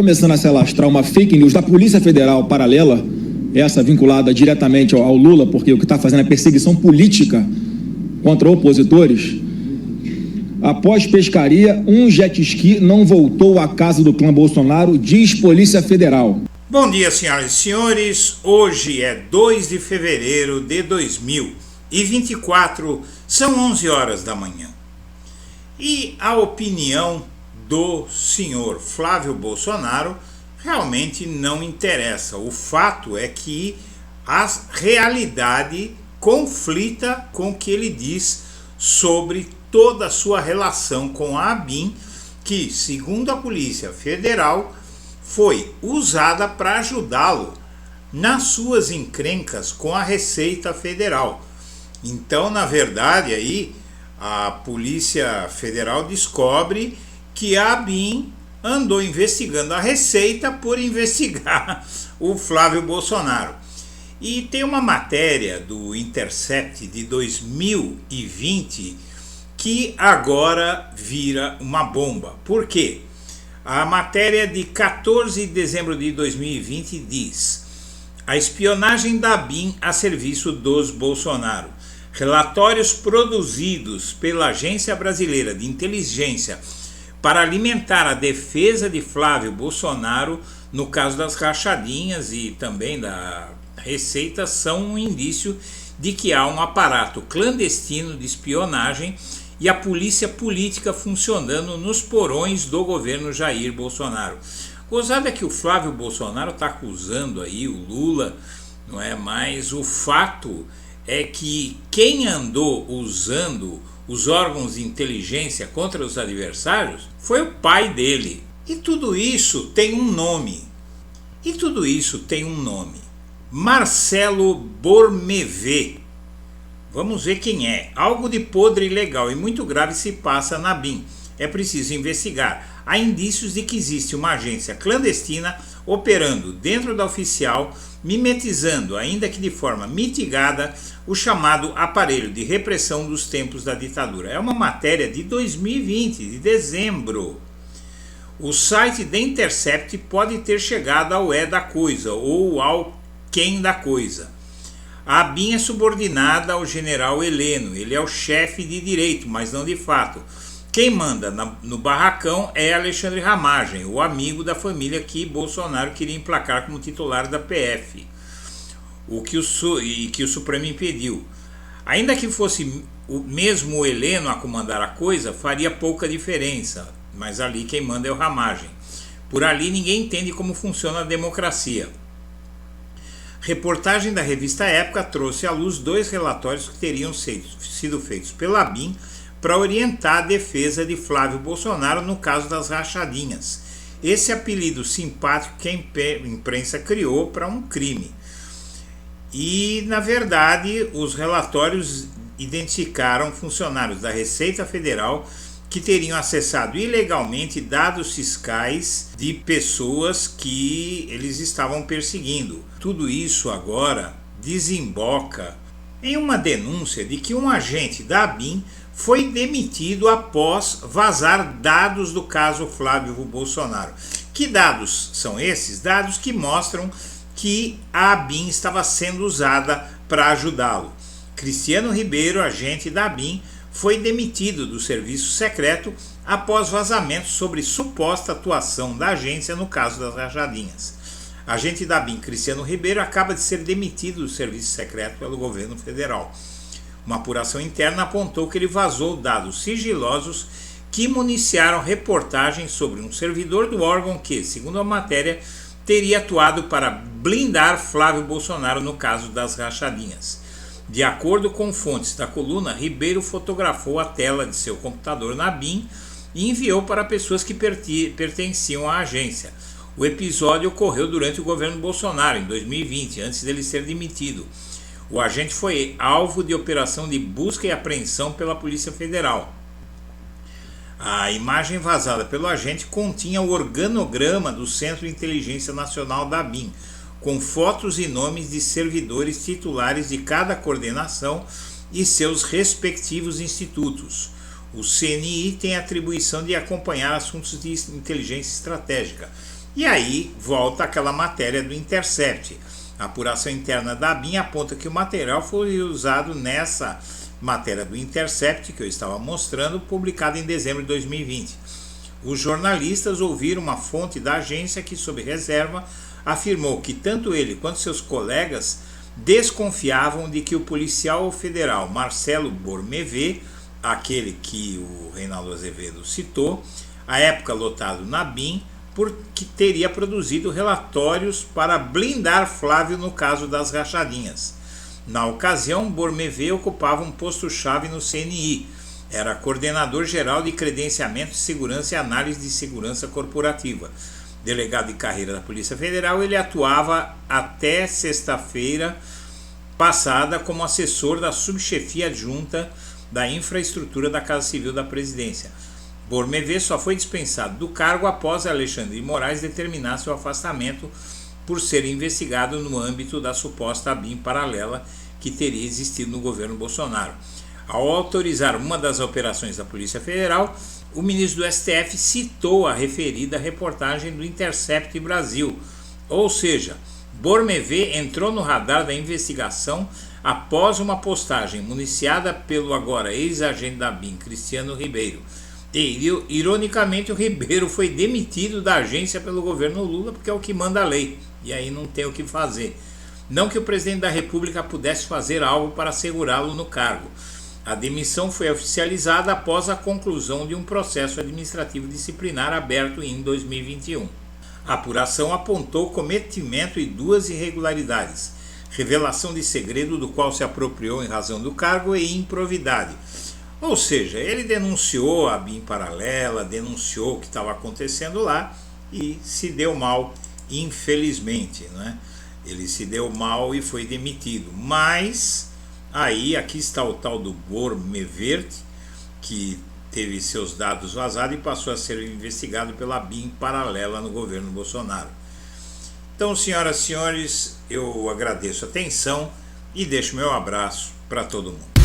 começando a se alastrar uma fake news da Polícia Federal paralela, essa vinculada diretamente ao Lula, porque o que está fazendo é perseguição política contra opositores. Após pescaria, um jet ski não voltou à casa do clã Bolsonaro, diz Polícia Federal. Bom dia, senhoras e senhores. Hoje é 2 de fevereiro de 2024, são 11 horas da manhã. E a opinião do senhor Flávio Bolsonaro realmente não interessa. O fato é que a realidade conflita com o que ele diz sobre toda a sua relação com a ABIN, que, segundo a Polícia Federal, foi usada para ajudá-lo nas suas encrencas com a Receita Federal. Então, na verdade, aí a Polícia Federal descobre que a ABIN andou investigando a Receita por investigar o Flávio Bolsonaro. E tem uma matéria do Intercept de 2020 que agora vira uma bomba. Por quê? A matéria de 14 de dezembro de 2020 diz: a espionagem da ABIN a serviço dos Bolsonaro. Relatórios produzidos pela Agência Brasileira de Inteligência para alimentar a defesa de Flávio Bolsonaro no caso das rachadinhas e também da Receita são um indício de que há um aparato clandestino de espionagem e a polícia política funcionando nos porões do governo Jair Bolsonaro. Gozado é que o Flávio Bolsonaro está acusando aí o Lula, não é? Mas o fato é que quem andou usando os órgãos de inteligência contra os adversários foi o pai dele. E tudo isso tem um nome. Marcelo Bormevé. Vamos ver quem é. Algo de podre, ilegal e muito grave se passa na ABIN. É preciso investigar. Há indícios de que existe uma agência clandestina operando dentro da oficial, mimetizando, ainda que de forma mitigada, o chamado aparelho de repressão dos tempos da ditadura. É uma matéria de 2020, de dezembro. O site The Intercept pode ter chegado ao da coisa ou ao quem da coisa. A ABIN é subordinada ao general Heleno, ele é o chefe de direito, mas não de fato. Quem manda no barracão é Alexandre Ramagem, o amigo da família que Bolsonaro queria emplacar como titular da PF, que o Supremo impediu. Ainda que fosse mesmo o Heleno a comandar a coisa, faria pouca diferença, mas ali quem manda é o Ramagem. Por ali ninguém entende como funciona a democracia. Reportagem da revista Época trouxe à luz 2 relatórios que teriam sido feitos pela ABIN para orientar a defesa de Flávio Bolsonaro no caso das rachadinhas. Esse apelido simpático que a imprensa criou para um crime. E, na verdade, os relatórios identificaram funcionários da Receita Federal que teriam acessado ilegalmente dados fiscais de pessoas que eles estavam perseguindo. Tudo isso agora desemboca em uma denúncia de que um agente da ABIN foi demitido após vazar dados do caso Flávio Bolsonaro. Que dados são esses? Dados que mostram que a ABIN estava sendo usada para ajudá-lo. Cristiano Ribeiro, agente da ABIN, foi demitido do serviço secreto após vazamentos sobre suposta atuação da agência no caso das rachadinhas. Agente da ABIN, Cristiano Ribeiro, acaba de ser demitido do serviço secreto pelo governo federal. Uma apuração interna apontou que ele vazou dados sigilosos que municiaram reportagens sobre um servidor do órgão que, segundo a matéria, teria atuado para blindar Flávio Bolsonaro no caso das rachadinhas. De acordo com fontes da coluna, Ribeiro fotografou a tela de seu computador na ABIN e enviou para pessoas que pertenciam à agência. O episódio ocorreu durante o governo Bolsonaro, em 2020, antes dele ser demitido. O agente foi alvo de operação de busca e apreensão pela Polícia Federal. A imagem vazada pelo agente continha o organograma do Centro de Inteligência Nacional da ABIN, com fotos e nomes de servidores titulares de cada coordenação e seus respectivos institutos. O CNI tem a atribuição de acompanhar assuntos de inteligência estratégica. E aí volta aquela matéria do Intercept. A apuração interna da ABIN aponta que o material foi usado nessa matéria do Intercept, que eu estava mostrando, publicada em dezembro de 2020. Os jornalistas ouviram uma fonte da agência que, sob reserva, afirmou que tanto ele quanto seus colegas desconfiavam de que o policial federal Marcelo Bormevê, aquele que o Reinaldo Azevedo citou, à época lotado na ABIN, porque teria produzido relatórios para blindar Flávio no caso das rachadinhas. Na ocasião, Bormevê ocupava um posto-chave no CNI. Era coordenador geral de credenciamento de segurança e análise de segurança corporativa. Delegado de carreira da Polícia Federal, ele atuava até sexta-feira passada como assessor da subchefia adjunta da infraestrutura da Casa Civil da Presidência. Bormevê só foi dispensado do cargo após Alexandre de Moraes determinar seu afastamento por ser investigado no âmbito da suposta ABIN paralela que teria existido no governo Bolsonaro. Ao autorizar uma das operações da Polícia Federal, o ministro do STF citou a referida reportagem do Intercept Brasil, ou seja, Bormevê entrou no radar da investigação após uma postagem municiada pelo agora ex-agente da ABIN, Cristiano Ribeiro. E, ironicamente, o Ribeiro foi demitido da agência pelo governo Lula porque é o que manda a lei, e aí não tem o que fazer. Não que o presidente da República pudesse fazer algo para segurá-lo no cargo. A demissão foi oficializada após a conclusão de um processo administrativo disciplinar aberto em 2021. A apuração apontou cometimento e 2 irregularidades: revelação de segredo do qual se apropriou em razão do cargo e improvidade. Ou seja, ele denunciou a ABIN paralela, denunciou o que estava acontecendo lá e se deu mal, infelizmente, né? Ele se deu mal e foi demitido. Mas aí aqui está o tal do Bormevê, que teve seus dados vazados e passou a ser investigado pela ABIN paralela no governo Bolsonaro. Então, senhoras e senhores, eu agradeço a atenção e deixo meu abraço para todo mundo.